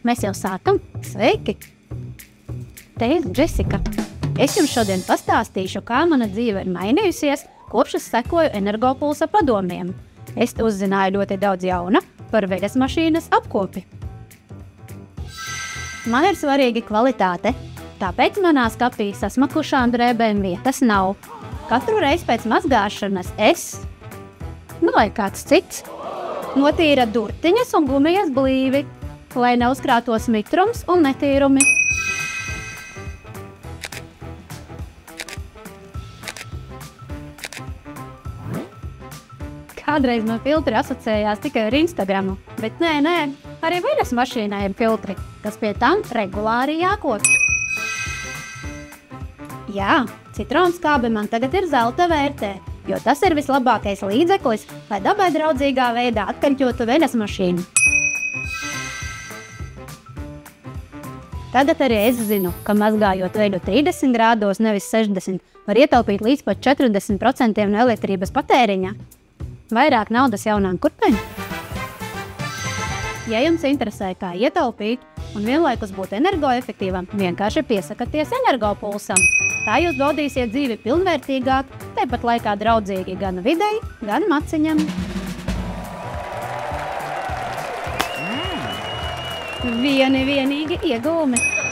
mēs jau sākam. Sveiki! Te ir Jessica. Es jums šodien pastāstīšu, kā mana dzīve ir mainījusies, kopš es sekoju energopulsa padomiem. Es uzzināju ļoti daudz jauna par veļas mašīnas apkopi. Man ir svarīga kvalitāte, tāpēc manā skapī sasmakušām drēbēm vietas nav. Katru reizi pēc mazgāšanas vai kāds cits, notīra durtiņas un gumijas blīvi, lai neuzkrātos mitrums un netīrumi. Kādreiz man filtri asociējās tikai ar Instagramu, bet nē, arī veļas mašīnai ir filtri, kas pie tam regulāri jākopj. Jā, citronskābe man tagad ir zelta vērtē, jo tas ir vislabākais līdzeklis, lai dabai draudzīgā veidā atkaļķotu veļas mašīnu. Tagad arī es zinu, ka mazgājot veļu 30 grādos, nevis 60, var ietaupīt līdz pat 40% no elektrības patēriņa. Vairāk naudas jaunām kurpēm? Ja jums interesē, kā ietaupīt un vienlaikus būt energoefektīvam, vienkārši piesakaties energopulsam. Tā jūs dodīsiet dzīvi pilnvērtīgāk, tāpat laikā draudzīgi gan videi, gan maciņam. Vienīgi iegūmi.